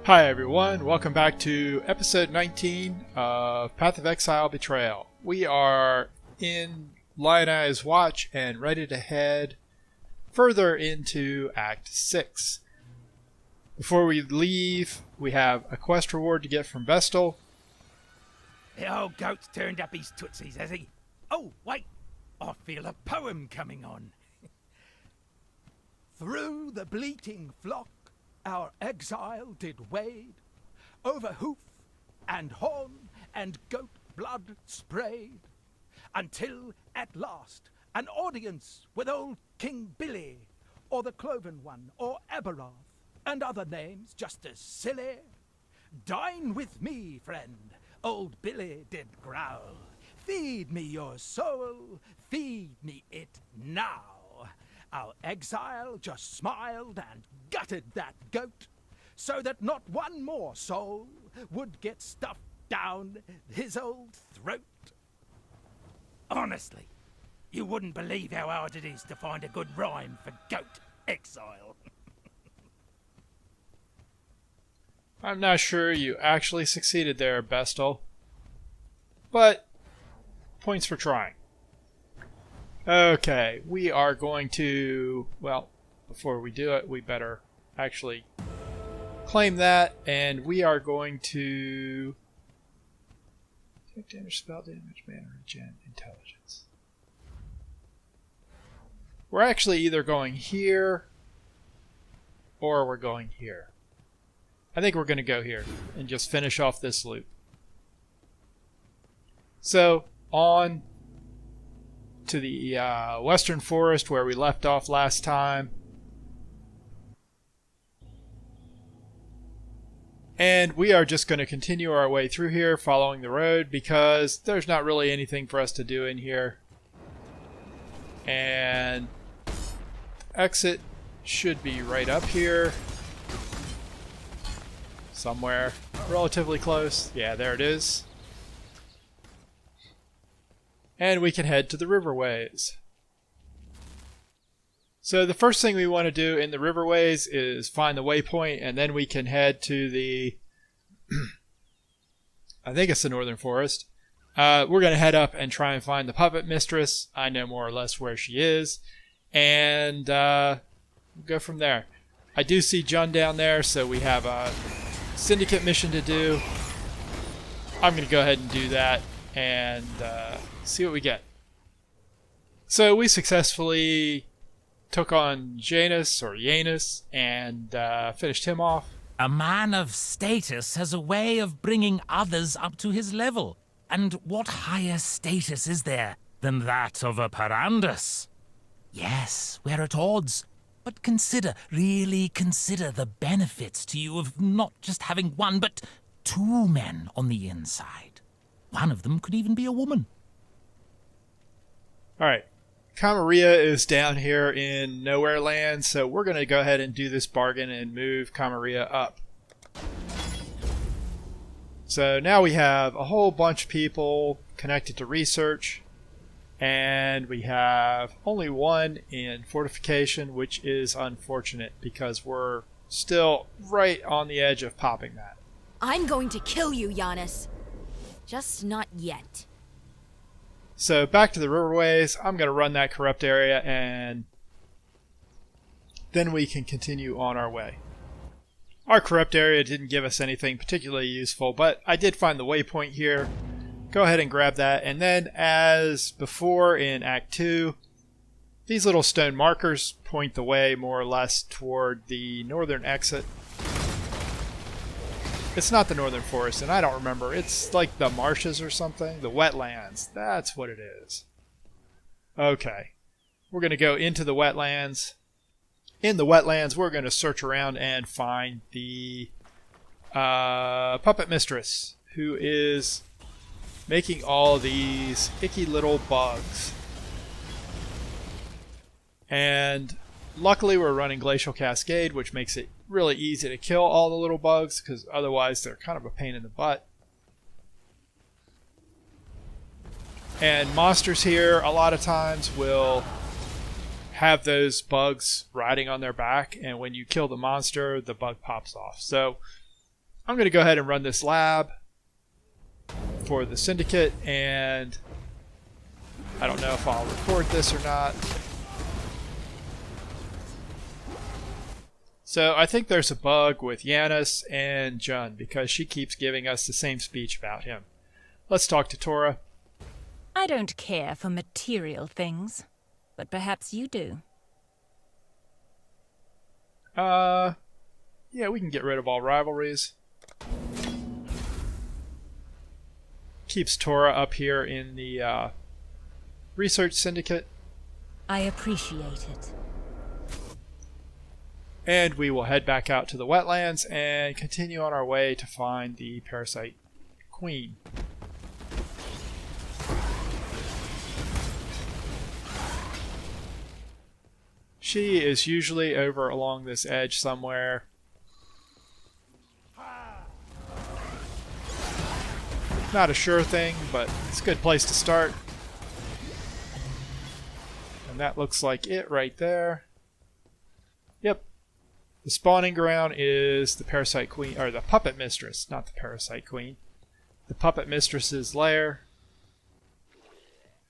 Hi everyone, welcome back to episode 19 of Path of Exile Betrayal. We are in Lioneye's Watch and ready to head further into Act 6. Before we leave, we have a quest reward to get from Vestal. The old goat's turned up his tootsies, has he? Oh, wait! I feel a poem coming on. Through the bleating flock our exile did wade, over hoof and horn and goat blood sprayed, until at last an audience with old King Billy, or the Cloven One, or Aberoth, and other names just as silly. Dine with me, friend, old Billy did growl. Feed me your soul, feed me it now. Our exile just smiled and gutted that goat, so that not one more soul would get stuffed down his old throat. Honestly, you wouldn't believe how hard it is to find a good rhyme for goat exile. I'm not sure you actually succeeded there, Vestal, but points for trying. Okay, we are going to, well, before we do it, we better actually claim that, and we are going to take damage, spell damage, mana, regen, intelligence. We're actually either going here or we're going here. I think we're going to go here and just finish off this loop. So, on to the western forest where we left off last time. And we are just going to continue our way through here following the road because there's not really anything for us to do in here. And exit should be right up here. Somewhere relatively close. Yeah, there it is. And we can head to the riverways. So the first thing we want to do in the riverways is find the waypoint, and then we can head to the I think it's the northern forest. We're going to head up and try and find the puppet mistress. I know more or less where she is, and we'll go from there. I do see Jun down there, so we have a syndicate mission to do. I'm going to go ahead and do that and see what we get. So we successfully took on Janus and finished him off. A man of status has a way of bringing others up to his level. And what higher status is there than that of a Parandus? Yes, we're at odds. But really consider the benefits to you of not just having one, but two men on the inside. One of them could even be a woman. Alright, Camarilla is down here in Nowhere Land, so we're going to go ahead and do this bargain and move Camarilla up. So now we have a whole bunch of people connected to research, and we have only one in fortification, which is unfortunate because we're still right on the edge of popping that. I'm going to kill you, Giannis. Just not yet. So back to the riverways. I'm going to run that corrupt area, and then we can continue on our way. Our corrupt area didn't give us anything particularly useful, but I did find the waypoint here. Go ahead and grab that, and then as before in Act 2, these little stone markers point the way more or less toward the northern exit. It's not the northern forest, and I don't remember. It's like the marshes or something. The wetlands. That's what it is. Okay. We're going to go into the wetlands. In the wetlands, we're going to search around and find the puppet mistress, who is making all these icky little bugs. And luckily we're running Glacial Cascade, which makes it really easy to kill all the little bugs, because otherwise they're kind of a pain in the butt. And monsters here a lot of times will have those bugs riding on their back, and when you kill the monster, the bug pops off. So I'm going to go ahead and run this lab for the Syndicate, and I don't know if I'll record this or not. So I think there's a bug with Yanis and Jun because she keeps giving us the same speech about him. Let's talk to Tora. I don't care for material things, but perhaps you do. Yeah, we can get rid of all rivalries. Keeps Tora up here in the Research Syndicate. I appreciate it. And we will head back out to the wetlands and continue on our way to find the Parasite Queen. She is usually over along this edge somewhere. Not a sure thing, but it's a good place to start. And that looks like it right there. Yep. The spawning ground is the Parasite Queen, or the Puppet Mistress, not the Parasite Queen. The Puppet Mistress's lair.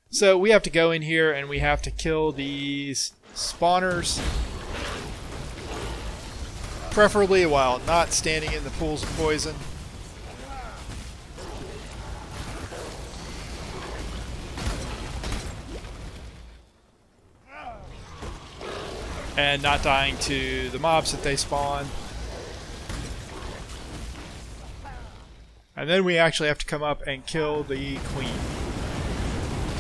So we have to go in here and we have to kill these spawners. Preferably while not standing in the pools of poison. And not dying to the mobs that they spawn. And then we actually have to come up and kill the queen.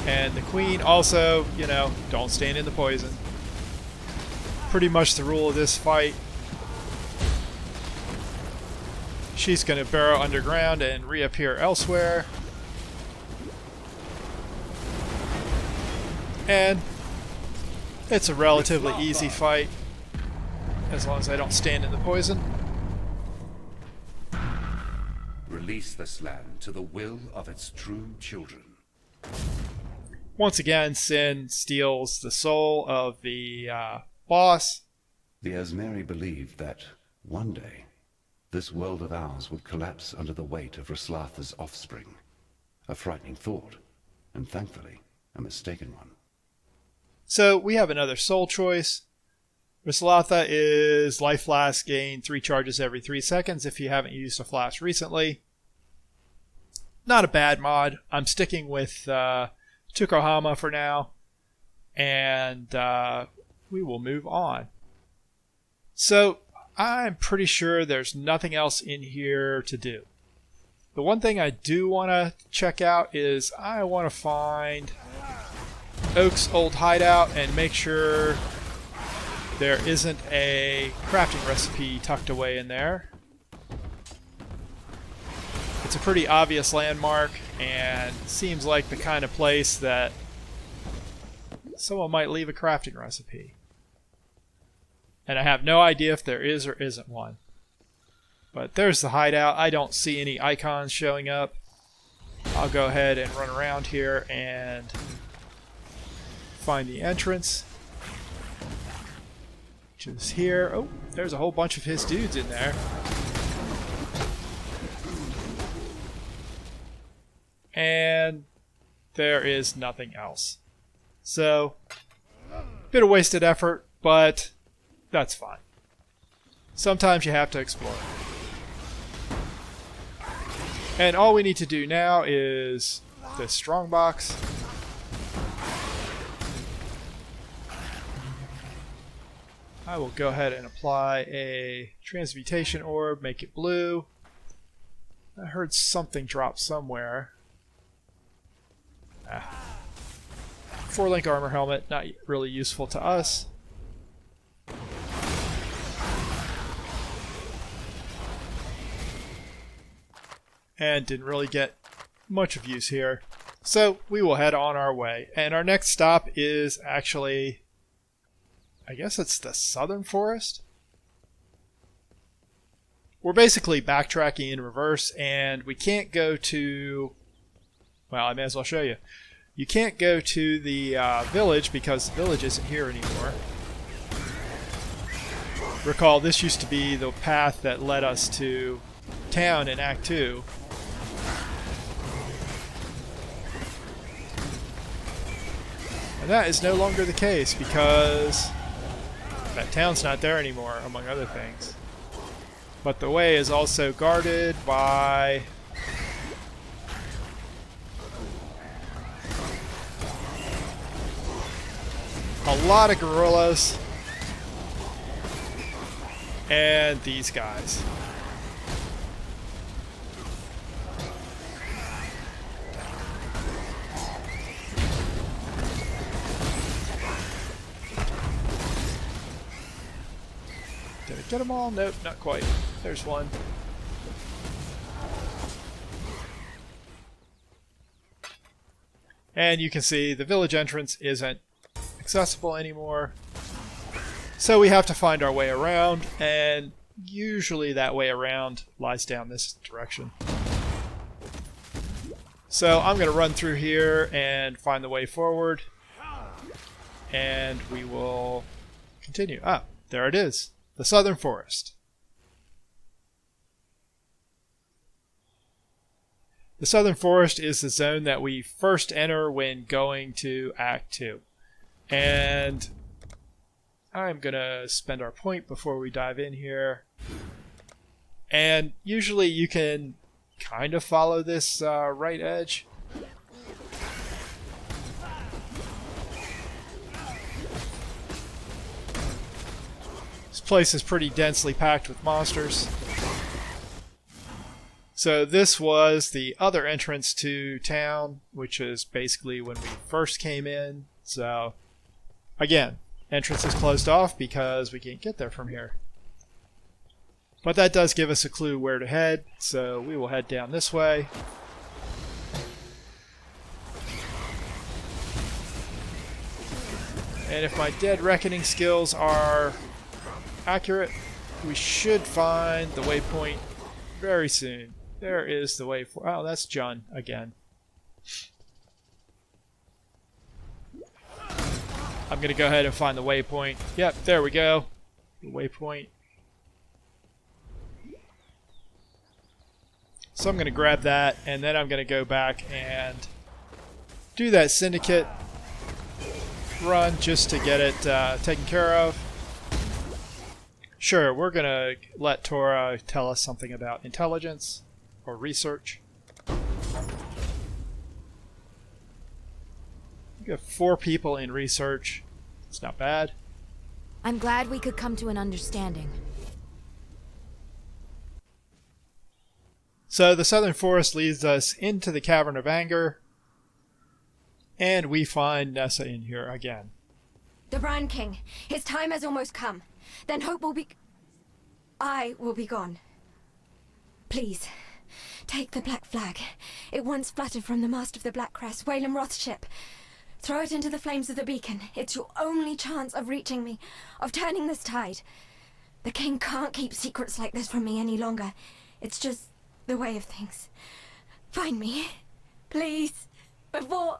And the queen also, you know, don't stand in the poison. Pretty much the rule of this fight. She's going to burrow underground and reappear elsewhere. And it's a relatively easy fight, as long as I don't stand in the poison. Release this land to the will of its true children. Once again, Sin steals the soul of the boss. The Asmeri believed that one day this world of ours would collapse under the weight of Wraeclast's offspring. A frightening thought, and thankfully a mistaken one. So we have another soul choice. Wraeclast is life flask, gain 3 charges every 3 seconds if you haven't used a flask recently. Not a bad mod. I'm sticking with Tukohama for now, and we will move on. So I'm pretty sure there's nothing else in here to do. The one thing I do want to check out is I want to find Oak's old hideout and make sure there isn't a crafting recipe tucked away in there. It's a pretty obvious landmark and seems like the kind of place that someone might leave a crafting recipe. And I have no idea if there is or isn't one. But there's the hideout. I don't see any icons showing up. I'll go ahead and run around here and find the entrance, which is here. Oh, there's a whole bunch of his dudes in there. And there is nothing else. So, bit of wasted effort, but that's fine. Sometimes you have to explore. And all we need to do now is this strongbox. I will go ahead and apply a transmutation orb, make it blue. I heard something drop somewhere. 4-link armor helmet, not really useful to us. And didn't really get much of use here. So we will head on our way. And our next stop is actually, I guess it's the Southern Forest? We're basically backtracking in reverse, and we can't go to, well, I may as well show you. You can't go to the village because the village isn't here anymore. Recall, this used to be the path that led us to town in Act 2. And that is no longer the case because that town's not there anymore, among other things. But the way is also guarded by a lot of guerrillas and these guys. Did I get them all? Nope, not quite. There's one. And you can see the village entrance isn't accessible anymore. So we have to find our way around, and usually that way around lies down this direction. So I'm going to run through here and find the way forward, and we will continue. Ah, there it is. The Southern Forest. The Southern Forest is the zone that we first enter when going to Act 2. And I'm going to spend our point before we dive in here. And usually you can kind of follow this right edge. This place is pretty densely packed with monsters. So this was the other entrance to town, which is basically when we first came in. So again, entrance is closed off because we can't get there from here. But that does give us a clue where to head, so we will head down this way. And if my Dead Reckoning skills are accurate, we should find the waypoint very soon. There is the waypoint. Oh, that's John again. I'm going to go ahead and find the waypoint. Yep, there we go. The waypoint. So I'm going to grab that, and then I'm going to go back and do that syndicate run just to get it taken care of. Sure, we're going to let Tora tell us something about intelligence or research. We have 4 people in research. It's not bad. I'm glad we could come to an understanding. So the Southern Forest leads us into the Cavern of Anger, and we find Nessa in here again. The Brine King. His time has almost come. Then hope will be... I will be gone. Please, take the Black Flag. It once fluttered from the mast of the Black Crest, Wayland Roth's ship. Throw it into the flames of the beacon. It's your only chance of reaching me, of turning this tide. The King can't keep secrets like this from me any longer. It's just the way of things. Find me, please, before...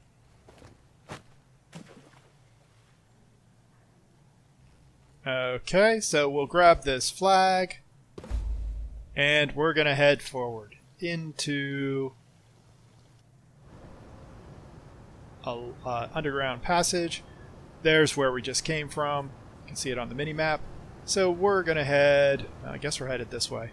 Okay, so we'll grab this flag, and we're going to head forward into an underground passage. There's where we just came from. You can see it on the mini-map. So we're going to head... I guess we're headed this way.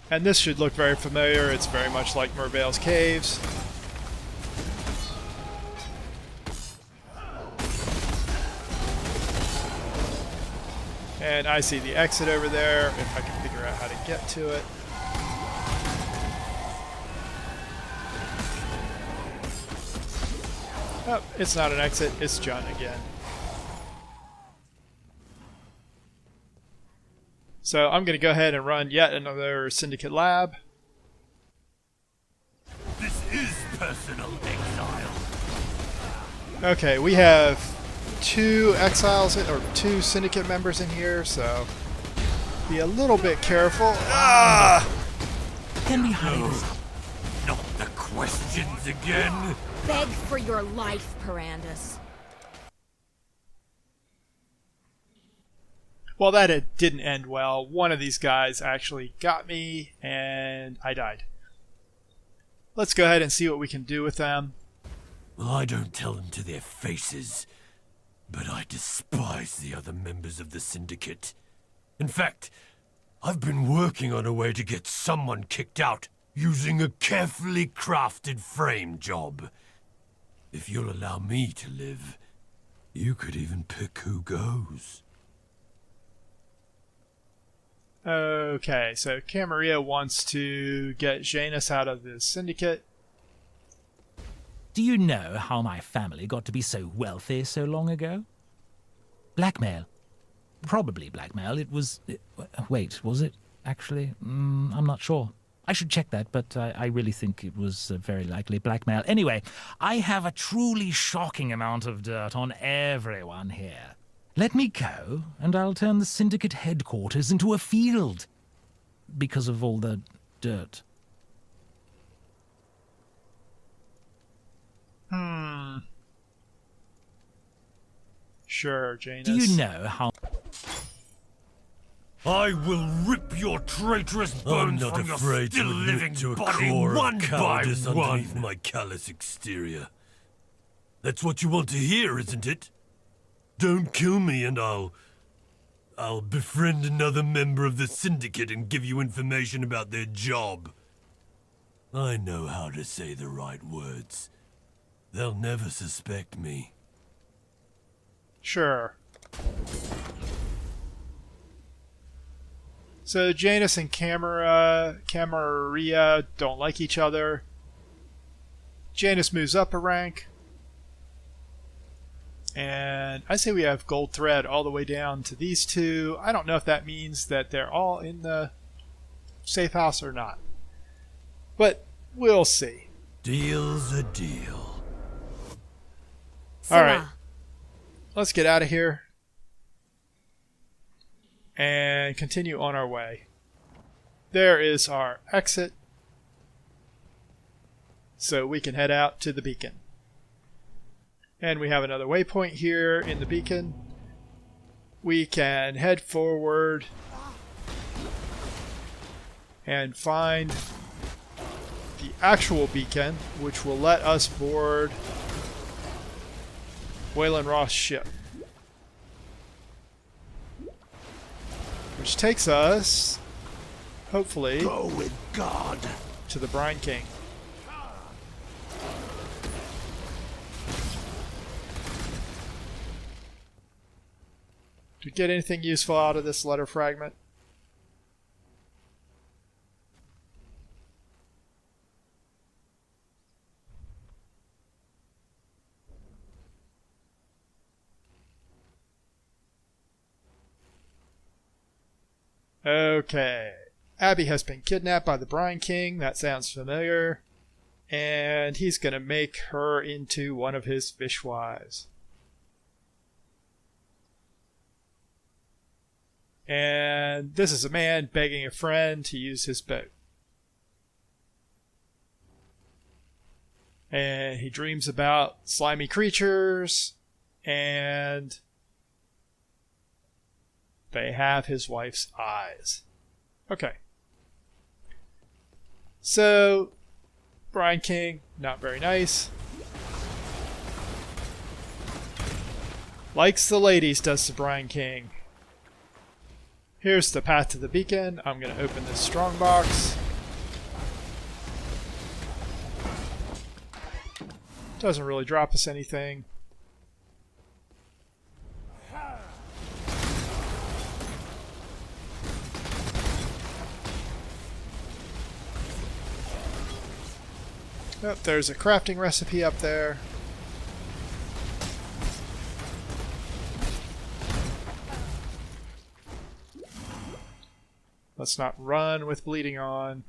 And this should look very familiar. It's very much like Mervale's Caves. And I see the exit over there, if I can figure out how to get to it. Oh, it's not an exit, it's John again. So I'm going to go ahead and run yet another Syndicate lab. This is personal exile. Okay, we have 2 exiles or 2 Syndicate members in here, so be a little bit careful. Ah! Can we hurry this up? Not the questions again. Beg for your life, Perandus. Well, that it didn't end well. One of these guys actually got me, and I died. Let's go ahead and see what we can do with them. Well, I don't tell them to their faces, but I despise the other members of the Syndicate. In fact, I've been working on a way to get someone kicked out using a carefully crafted frame job. If you'll allow me to live, you could even pick who goes. Okay, so Camarilla wants to get Janus out of the Syndicate. Do you know how my family got to be so wealthy so long ago? Blackmail. Probably blackmail. It was... wait, was it actually? I'm not sure. I should check that, but I really think it was very likely blackmail. Anyway, I have a truly shocking amount of dirt on everyone here. Let me go, and I'll turn the Syndicate headquarters into a field. Because of all the dirt. Sure, Janus. Do you know how... I will rip your traitorous bones from your still living body one by one. My callous exterior. That's what you want to hear, isn't it? Don't kill me and I'll befriend another member of the Syndicate and give you information about their job. I know how to say the right words. They'll never suspect me. Sure. So Janus and Camarilla don't like each other. Janus moves up a rank. And I say we have gold thread all the way down to these two. I don't know if that means that they're all in the safe house or not. But we'll see. Deal's a deal. Alright. Let's get out of here. And continue on our way. There is our exit. So we can head out to the beacon. And we have another waypoint here in the beacon. We can head forward and find the actual beacon, which will let us board Waylon Roth's ship. Which takes us, hopefully, Go with God. to the Brine King. Did we get anything useful out of this letter fragment? Okay. Abby has been kidnapped by the Brine King. That sounds familiar. And he's going to make her into one of his fishwives. And this is a man begging a friend to use his boat. And he dreams about slimy creatures, and they have his wife's eyes. Okay. So, Brine King, not very nice. Likes the ladies, does the Brine King. Here's the path to the beacon. I'm going to open this strongbox. Doesn't really drop us anything. Oh, there's a crafting recipe up there. Let's not run with bleeding on.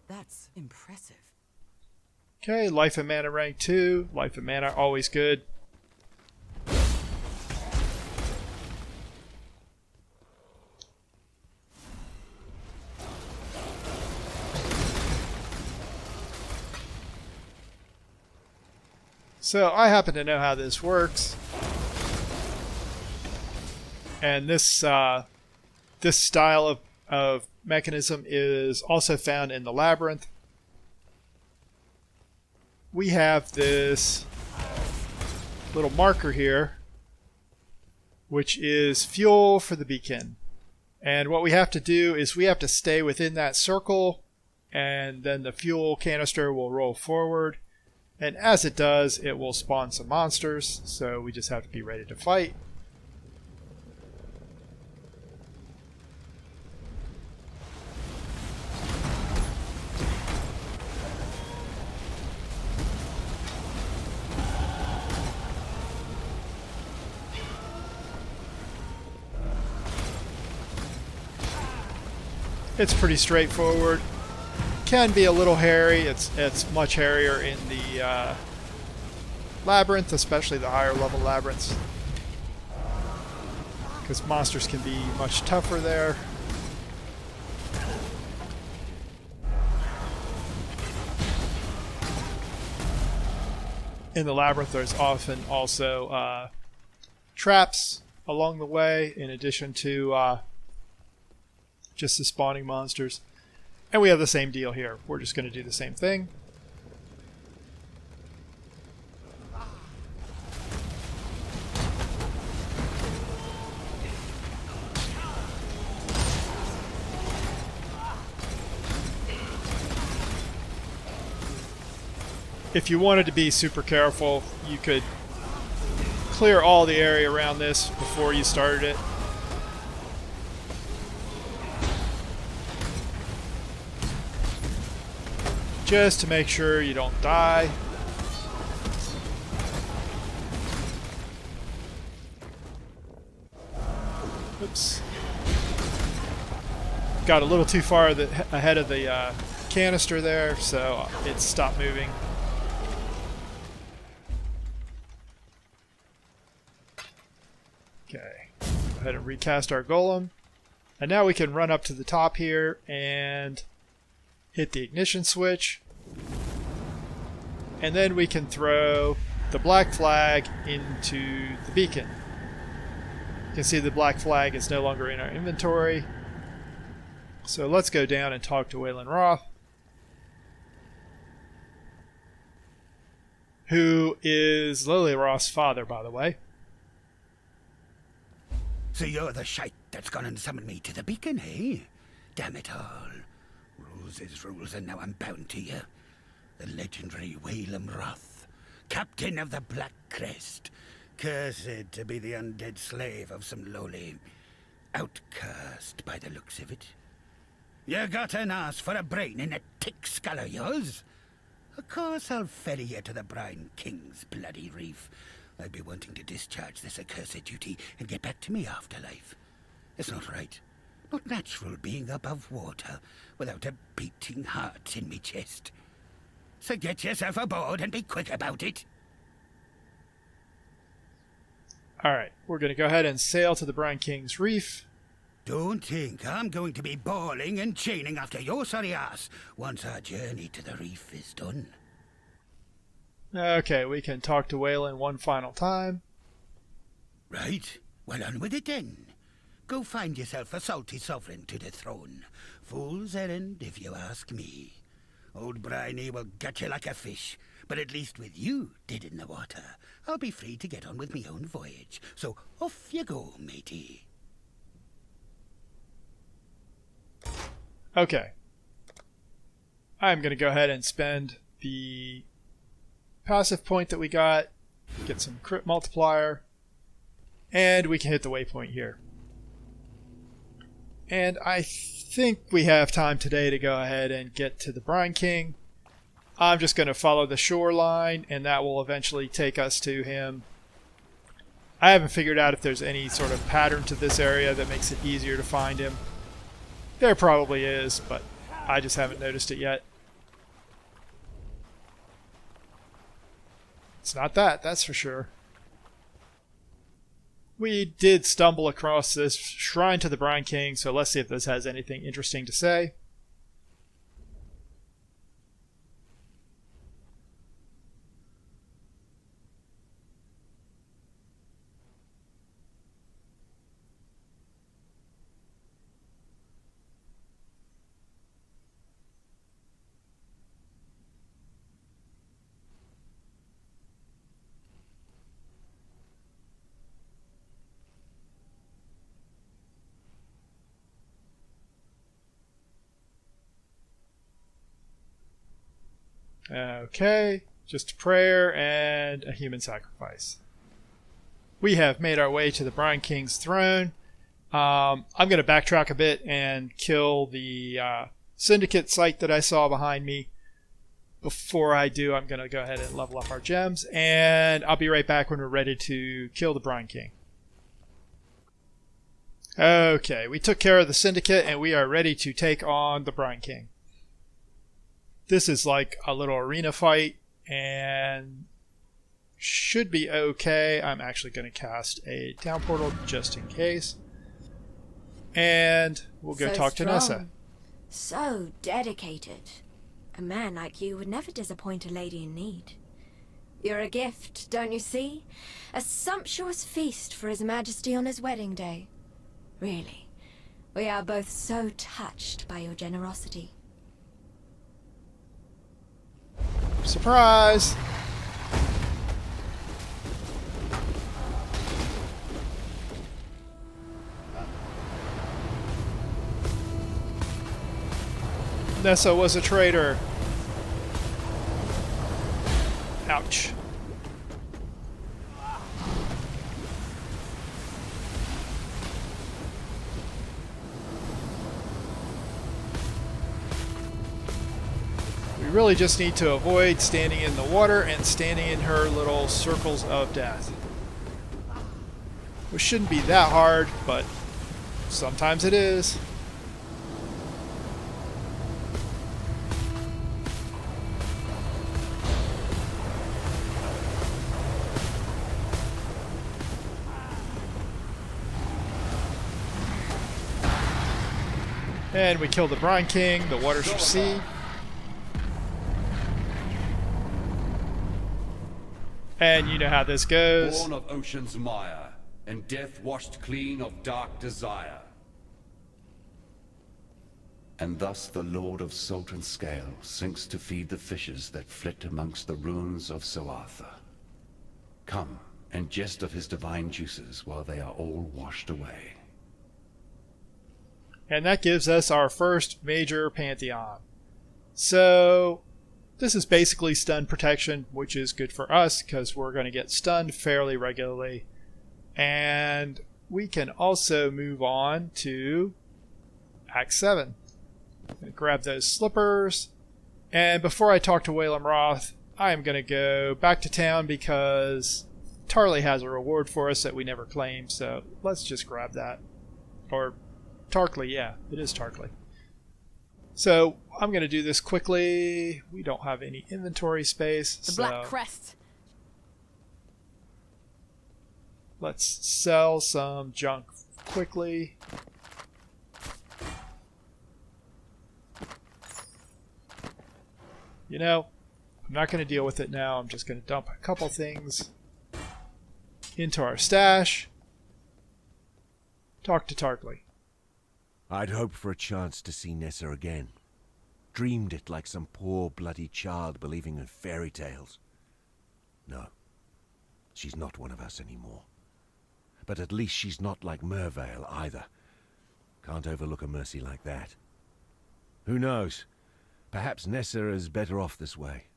That's impressive. Okay, life and mana rank 2. Life and mana, always good. So I happen to know how this works. And this this style of mechanism is also found in the labyrinth. We have this little marker here, which is fuel for the beacon. And what we have to do is we have to stay within that circle, and then the fuel canister will roll forward. And as it does, it will spawn some monsters, so we just have to be ready to fight. It's pretty straightforward. Can be a little hairy. It's much hairier in the labyrinth, especially the higher level labyrinths, because monsters can be much tougher there. In the labyrinth, there's often also traps along the way, in addition to just the spawning monsters. And we have the same deal here. We're just going to do the same thing. If you wanted to be super careful, you could clear all the area around this before you started it. Just to make sure you don't die. Oops. Got a little too far ahead of the canister there, so it stopped moving. Okay. Go ahead and recast our golem. And now we can run up to the top here and hit the ignition switch, and then we can throw the black flag into the beacon. You can see the black flag is no longer in our inventory. So let's go down and talk to Waylon Roth, who is Lily Roth's father, by the way. So you're the shite that's gone and summoned me to the beacon, eh? Damn it all. Rules is rules, and now I'm bound to you. The legendary Waylon Roth, captain of the Black Crest, cursed to be the undead slave of some lowly outcast by the looks of it. You got an ass for a brain in a tick skull of yours? Of course I'll ferry you to the Brine King's bloody reef. I'll be wanting to discharge this accursed duty and get back to me afterlife. It's not right. Not natural being above water without a beating heart in me chest. So get yourself aboard and be quick about it. Alright, we're going to go ahead and sail to the Brine King's Reef. Don't think I'm going to be bawling and chaining after your sorry ass once our journey to the reef is done. Okay, we can talk to Waylon one final time. Right, well on with it then. Go find yourself a salty sovereign to dethrone. Fool's errand, if you ask me. Old Brine will gut you like a fish, but at least with you dead in the water, I'll be free to get on with me own voyage. So off you go, matey. Okay. I'm going to go ahead and spend the passive point that we got, get some crit multiplier, and we can hit the waypoint here. And I think we have time today to go ahead and get to the Brine King. I'm just going to follow the shoreline, and that will eventually take us to him. I haven't figured out if there's any sort of pattern to this area that makes it easier to find him. There probably is, but I just haven't noticed it yet. It's not that, that's for sure. We did stumble across this shrine to the Brine King, so let's see if this has anything interesting to say. Okay, just a prayer and a human sacrifice. We have made our way to the Brine King's throne. I'm going to backtrack a bit and kill the Syndicate site that I saw behind me. Before I do, I'm going to go ahead and level up our gems, and I'll be right back when we're ready to kill the Brine King. Okay, we took care of the Syndicate, and we are ready to take on the Brine King. This is like a little arena fight, and should be okay. I'm actually going to cast a down portal just in case. And we'll go talk to Nessa. So dedicated. A man like you would never disappoint a lady in need. You're a gift, don't you see? A sumptuous feast for His Majesty on his wedding day. Really, we are both so touched by your generosity. Surprise! Nessa was a traitor. Ouch. We really just need to avoid standing in the water and standing in her little circles of death. Which shouldn't be that hard, but sometimes it is. And we kill the Brine King, the waters recede. And you know how this goes. Born of ocean's mire, and death washed clean of dark desire. And thus the Lord of Salt and Scale sinks to feed the fishes that flit amongst the ruins of Soartha. Come, and jest of his divine juices while they are all washed away. And that gives us our first major Pantheon. So this is basically stun protection, which is good for us because we're going to get stunned fairly regularly. And we can also move on to Act 7. Grab those slippers. And before I talk to Whalem Roth, I am going to go back to town because Tarley has a reward for us that we never claimed. So let's just grab that. Or Tarkley, yeah, it is Tarkley. So I'm going to do this quickly. We don't have any inventory space. The Black Crest. Let's sell some junk quickly. You know, I'm not going to deal with it now. I'm just going to dump a couple things into our stash. Talk to Tarkley. I'd hoped for a chance to see Nessa again. Dreamed it like some poor bloody child believing in fairy tales. No, she's not one of us anymore. But at least she's not like Mervale either. Can't overlook a mercy like that. Who knows? Perhaps Nessa is better off this way.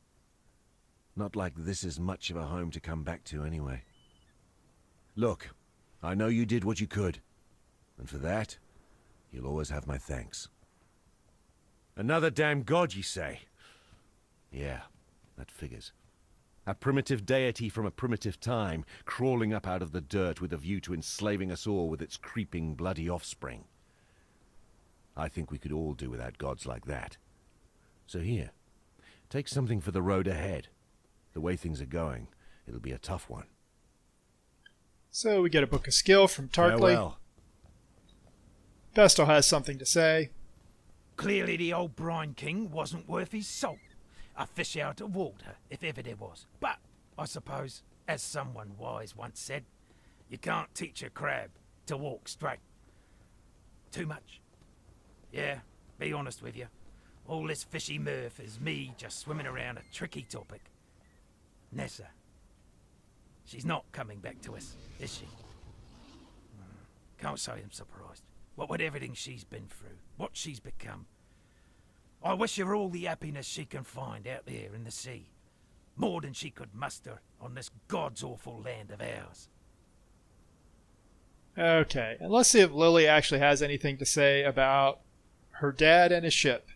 Not like this is much of a home to come back to anyway. Look, I know you did what you could. And for that, you'll always have my thanks. Another damn god, you say? Yeah, that figures. A primitive deity from a primitive time, crawling up out of the dirt with a view to enslaving us all with its creeping, bloody offspring. I think we could all do without gods like that. So here, take something for the road ahead. The way things are going, it'll be a tough one. So we get a book of skill from Tarkley. Farewell. Vestal has something to say. Clearly the old Brine King wasn't worth his salt. A fish out of water, if ever there was. But, I suppose, as someone wise once said, you can't teach a crab to walk straight. Too much. Yeah, be honest with you. All this fishy mirth is me just swimming around a tricky topic. Nessa. She's not coming back to us, is she? Can't say I'm surprised. What with everything she's been through, what she's become. I wish her all the happiness she can find out there in the sea. More than she could muster on this God's awful land of ours. Okay, and let's see if Lily actually has anything to say about her dad and his ship.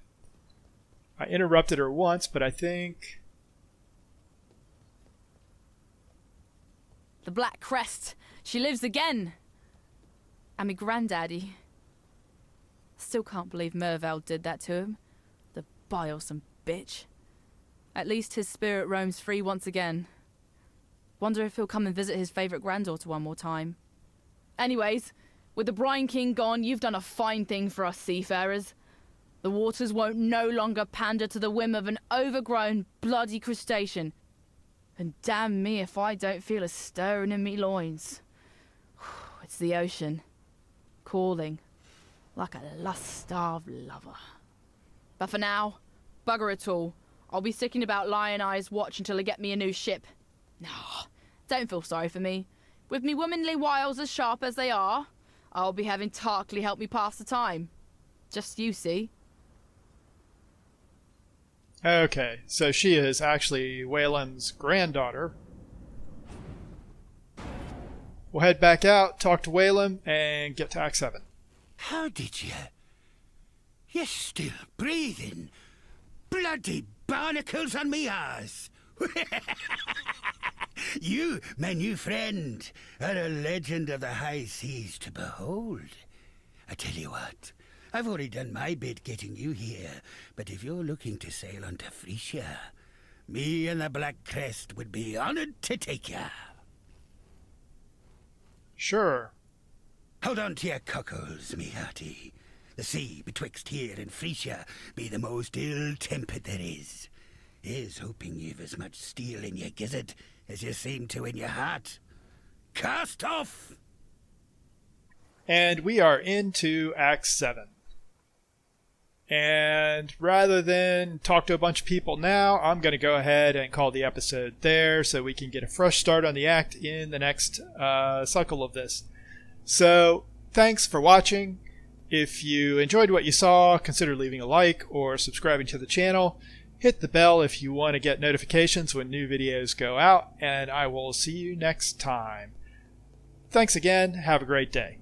I interrupted her once, but I think... The Black Crest. She lives again. And me granddaddy. Still can't believe Mervale did that to him. The bilesome bitch. At least his spirit roams free once again. Wonder if he'll come and visit his favourite granddaughter one more time. Anyways, with the Brine King gone, you've done a fine thing for us seafarers. The waters won't no longer pander to the whim of an overgrown, bloody crustacean. And damn me if I don't feel a stirring in me loins. It's the ocean. Calling. Like a lust-starved lover. But for now, bugger it all. I'll be sticking about Lion Eye's watch until I get me a new ship. No, don't feel sorry for me. With me womanly wiles as sharp as they are, I'll be having Tarkley help me pass the time. Just you see. Okay, so she is actually Wayland's granddaughter. We'll head back out, talk to Wayland, and get to Act 7. How did you? You're still breathing. Bloody barnacles on me arse. You, my new friend, are a legend of the high seas to behold. I tell you what, I've already done my bit getting you here, but if you're looking to sail on to Frisia, me and the Black Crest would be honoured to take ya. Sure. Hold on to your cockles, me hearty. The sea betwixt here and Frisia be the most ill-tempered there is. Here's hoping you've as much steel in your gizzard as you seem to in your heart. Cast off! And we are into Act 7. And rather than talk to a bunch of people now, I'm going to go ahead and call the episode there so we can get a fresh start on the act in the next cycle of this. So, thanks for watching. If you enjoyed what you saw, consider leaving a like or subscribing to the channel. Hit the bell if you want to get notifications when new videos go out, and I will see you next time. Thanks again. Have a great day.